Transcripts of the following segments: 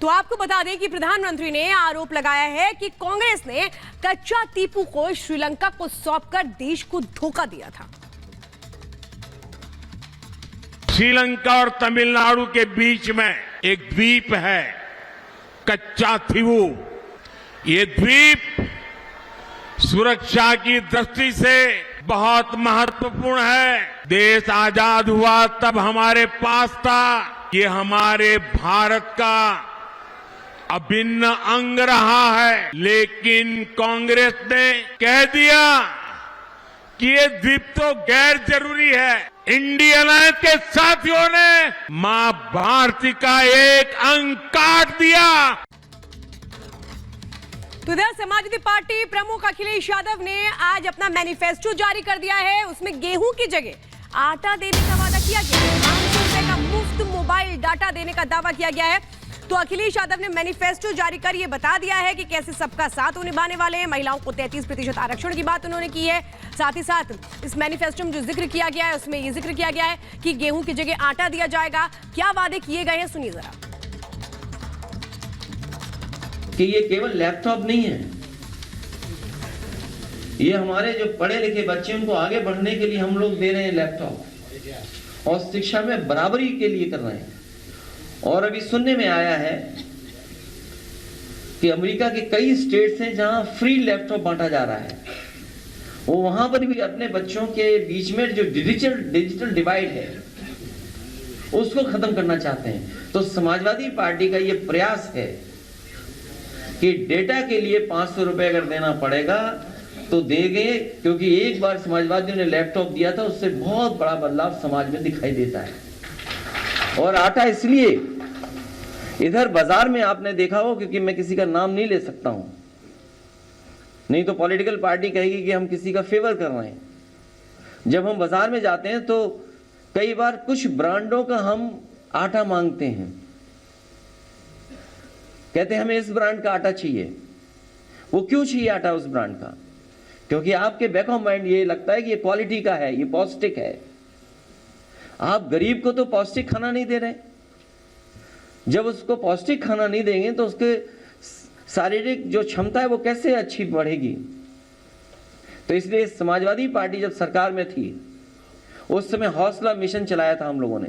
तो आपको बता दें कि प्रधानमंत्री ने आरोप लगाया है कि कांग्रेस ने कच्चा टीपू को श्रीलंका को सौंपकर देश को धोखा दिया था। श्रीलंका और तमिलनाडु के बीच में एक द्वीप है कच्चा थीवू। ये द्वीप सुरक्षा की दृष्टि से बहुत महत्वपूर्ण है। देश आजाद हुआ तब हमारे पास था। ये हमारे भारत का अभिन्न अंग रहा है, लेकिन कांग्रेस ने कह दिया कि ये द्वीप तो गैर जरूरी है। इंडियन अलायंस के साथियों ने मां भारती का एक अंग काट दिया। तो इधर समाजवादी पार्टी प्रमुख अखिलेश यादव ने आज अपना मैनिफेस्टो जारी कर दिया है। उसमें गेहूं की जगह आटा देने का वादा किया गया है। 500 रुपए का मुफ्त मोबाइल डाटा देने का दावा किया गया है। तो अखिलेश यादव ने मैनिफेस्टो जारी कर ये बता दिया है कि कैसे सबका साथ वो निभाने वाले हैं। महिलाओं को 33% आरक्षण की बात उन्होंने की है। साथ ही साथ इस मैनिफेस्टो में जो जिक्र किया गया है उसमें ये जिक्र किया गया है कि गेहूं की जगह आटा दिया जाएगा। क्या वादे किए गए हैं सुनिए जरा। कि ये केवल लैपटॉप नहीं है, ये हमारे जो पढ़े लिखे बच्चे उनको आगे बढ़ने के लिए हम लोग दे रहे हैं लैपटॉप, और शिक्षा में बराबरी के लिए कर रहे हैं। और अभी सुनने में आया है कि अमेरिका के कई स्टेट्स हैं जहां फ्री लैपटॉप बांटा जा रहा है। वो वहां पर भी अपने बच्चों के बीच में जो डिजिटल डिवाइड है उसको खत्म करना चाहते हैं। तो समाजवादी पार्टी का ये प्रयास है कि डेटा के लिए 500 रुपए अगर देना पड़ेगा तो देंगे, क्योंकि एक बार समाजवादियों ने लैपटॉप दिया था, उससे बहुत बड़ा बदलाव समाज में दिखाई देता है। और आटा इसलिए इधर बाजार में आपने देखा हो, क्योंकि मैं किसी का नाम नहीं ले सकता हूं, नहीं तो पॉलिटिकल पार्टी कहेगी कि हम किसी का फेवर कर रहे हैं। जब हम बाजार में जाते हैं तो कई बार कुछ ब्रांडों का हम आटा मांगते हैं, कहते हैं हमें इस ब्रांड का आटा चाहिए। वो क्यों चाहिए आटा उस ब्रांड का? क्योंकि आपके बैक ऑफ माइंड ये लगता है कि ये क्वालिटी का है, ये पौष्टिक है। आप गरीब को तो पौष्टिक खाना नहीं दे रहे। जब उसको पौष्टिक खाना नहीं देंगे तो उसके शारीरिक जो क्षमता है वो कैसे अच्छी बढ़ेगी? तो इसलिए समाजवादी पार्टी जब सरकार में थी उस समय हौसला मिशन चलाया था हम लोगों ने।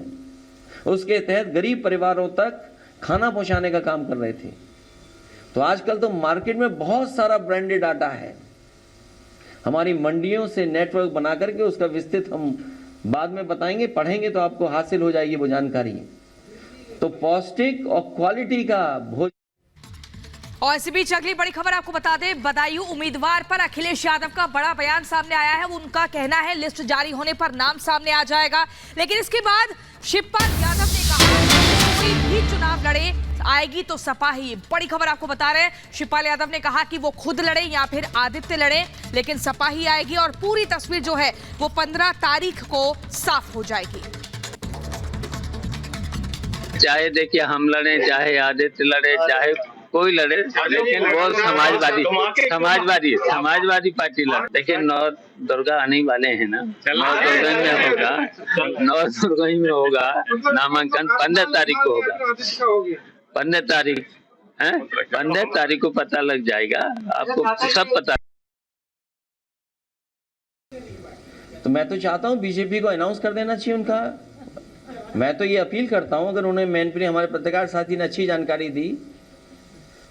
उसके तहत गरीब परिवारों तक खाना पहुंचाने का काम कर रहे थे। तो आजकल तो मार्केट में बहुत सारा ब्रांडेड आटा है। हमारी मंडियों से नेटवर्क बना करके उसका विस्तृत हम बाद में बताएंगे, पढ़ेंगे तो आपको हासिल हो जाएगी वो जानकारी। तो पौष्टिक और क्वालिटी का भोजन। और इसी बीच अगली बड़ी खबर आपको बता दें, बदायूं उम्मीदवार पर अखिलेश यादव का बड़ा बयान सामने आया है। उनका कहना है लिस्ट जारी होने पर नाम सामने आ जाएगा। लेकिन इसके बाद शिवपाल यादव ने कहा कोई भी चुनाव लड़े आएगी तो सपा ही। बड़ी खबर आपको बता रहे हैं, शिवपाल यादव ने कहा कि वो खुद लड़े या फिर आदित्य लड़े, लेकिन सपा ही आएगी। और पूरी तस्वीर जो है वो 15 तारीख को साफ हो जाएगी। चाहे देखिए हम लड़े, चाहे आदित्य लड़े, चाहे कोई लड़े, लेकिन वो समाजवादी पार्टी लड़े। देखिए नौ दुर्गा आने वाले हैं ना, नौ दुर्गा में होगा, नौ दुर्गा में होगा नामांकन। 15 तारीख को होगा। 15 तारीख है, 15 तारीख को पता लग जाएगा, आपको सब पता। तो मैं तो चाहता हूं बीजेपी को अनाउंस कर देना चाहिए उनका। मैं तो ये अपील करता हूं, अगर उन्हें मैनपुरी हमारे पत्रकार साथी ने अच्छी जानकारी दी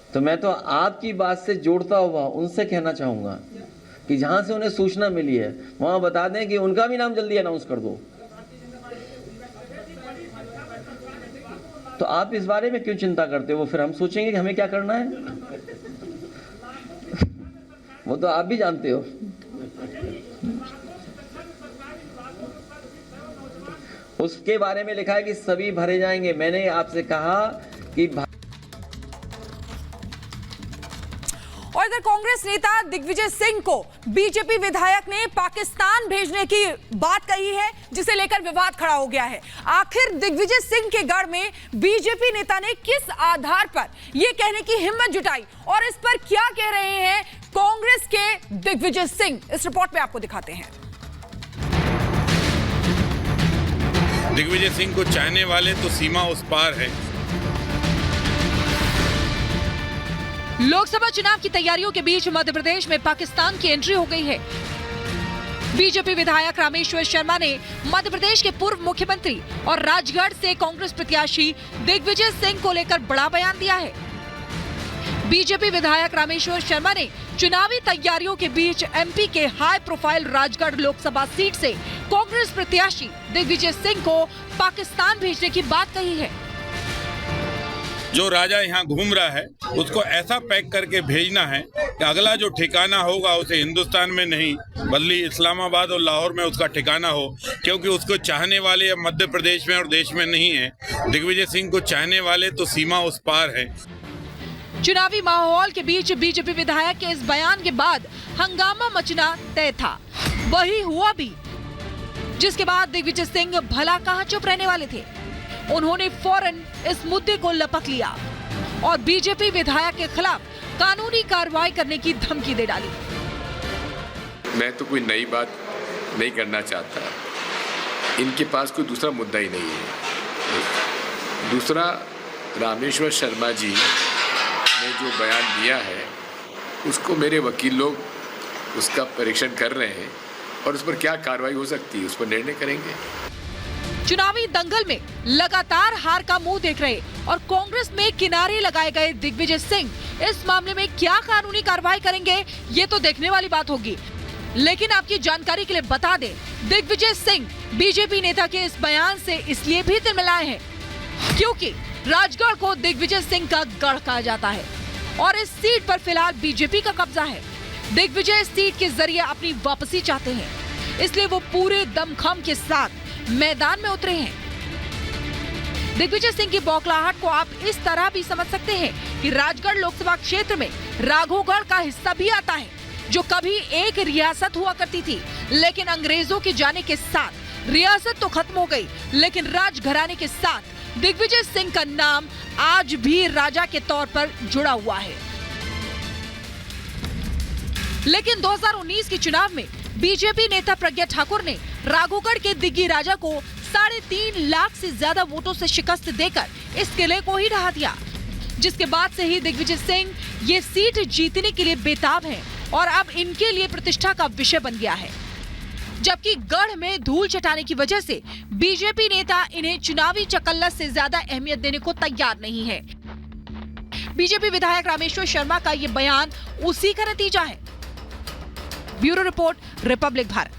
तो मैं तो आपकी बात से जोड़ता हुआ उनसे कहना चाहूंगा कि जहां से उन्हें सूचना मिली है वहां बता दें कि उनका भी नाम जल्दी अनाउंस कर दो। तो आप इस बारे में क्यों चिंता करते हो? फिर हम सोचेंगे कि हमें क्या करना है। वो तो आप भी जानते हो। उसके बारे में लिखा है कि सभी भरे जाएंगे। मैंने आपसे कहा कि और इधर कांग्रेस नेता दिग्विजय सिंह को बीजेपी विधायक ने पाकिस्तान भेजने की बात कही है, जिसे लेकर विवाद खड़ा हो गया है। आखिर दिग्विजय सिंह के गढ़ में बीजेपी नेता ने किस आधार पर यह कहने की हिम्मत जुटाई और इस पर क्या कह रहे हैं कांग्रेस के दिग्विजय सिंह, इस रिपोर्ट में आपको दिखाते हैं। दिग्विजय सिंह को चाहने वाले तो सीमा उस पार है। लोकसभा चुनाव की तैयारियों के बीच मध्य प्रदेश में पाकिस्तान की एंट्री हो गई है। बीजेपी विधायक रामेश्वर शर्मा ने मध्य प्रदेश के पूर्व मुख्यमंत्री और राजगढ़ से कांग्रेस प्रत्याशी दिग्विजय सिंह को लेकर बड़ा बयान दिया है। बीजेपी विधायक रामेश्वर शर्मा ने चुनावी तैयारियों के बीच एमपी के high profile Rajgarh Lok Sabha seat से कांग्रेस प्रत्याशी दिग्विजय सिंह को पाकिस्तान भेजने की बात कही है। जो राजा यहाँ घूम रहा है उसको ऐसा पैक करके भेजना है कि अगला जो ठिकाना होगा उसे हिंदुस्तान में नहीं बल्कि इस्लामाबाद और लाहौर में उसका ठिकाना हो, क्योंकि उसको चाहने वाले अब मध्य प्रदेश में और देश में नहीं है। दिग्विजय सिंह को चाहने वाले तो सीमा उस पार है। चुनावी माहौल के बीच बीजेपी विधायक के इस बयान के बाद हंगामा मचना तय था। वही हुआ भी, जिसके बाद दिग्विजय सिंह भला कहां चुप रहने वाले थे। उन्होंने फौरन इस मुद्दे को लपक लिया और बीजेपी विधायक के खिलाफ कानूनी कार्रवाई करने की धमकी दे डाली। मैं तो कोई नई बात नहीं करना चाहता, इनके पास कोई दूसरा मुद्दा ही नहीं है। दूसरा, रामेश्वर शर्मा जी ने जो बयान दिया है उसको मेरे वकील लोग उसका परीक्षण कर रहे हैं और उस पर क्या कार्रवाई हो सकती है उस पर निर्णय करेंगे। चुनावी दंगल में लगातार हार का मुंह देख रहे और कांग्रेस में किनारे लगाए गए दिग्विजय सिंह इस मामले में क्या कानूनी कार्रवाई करेंगे, ये तो देखने वाली बात होगी। लेकिन आपकी जानकारी के लिए बता दें, दिग्विजय सिंह बीजेपी नेता के इस बयान से इसलिए भी तिलमिलाए हैं क्योंकि राजगढ़ को दिग्विजय सिंह का गढ़ कहा जाता है और इस सीट पर फिलहाल बीजेपी का कब्जा है। दिग्विजय इस सीट के जरिए अपनी वापसी चाहते हैं, इसलिए वो पूरे दमखम के साथ मैदान में उतरे हैं। दिग्विजय सिंह की बौखलाहट को आप इस तरह भी समझ सकते हैं कि राजगढ़ लोकसभा क्षेत्र में राघोगढ़ का हिस्सा भी आता है, जो कभी एक रियासत हुआ करती थी, लेकिन अंग्रेजों के जाने के साथ रियासत तो खत्म हो गई, लेकिन राजघराने के साथ दिग्विजय सिंह का नाम आज भी राजा के तौर पर जुड़ा हुआ है। लेकिन 2019 के चुनाव में बीजेपी नेता प्रज्ञा ठाकुर ने राघोगढ़ के दिग्गी राजा को 3.5 लाख से ज्यादा वोटों से शिकस्त देकर इस किले को ही ढहा दिया, जिसके बाद से ही दिग्विजय सिंह ये सीट जीतने के लिए बेताब हैं और अब इनके लिए प्रतिष्ठा का विषय बन गया है। जबकि गढ़ में धूल चटाने की वजह से बीजेपी नेता इन्हें चुनावी चकल्लस से ज्यादा अहमियत देने को तैयार नहीं है। बीजेपी विधायक रामेश्वर शर्मा का ये बयान उसी का नतीजा है। Bureau report, Republic Bharat.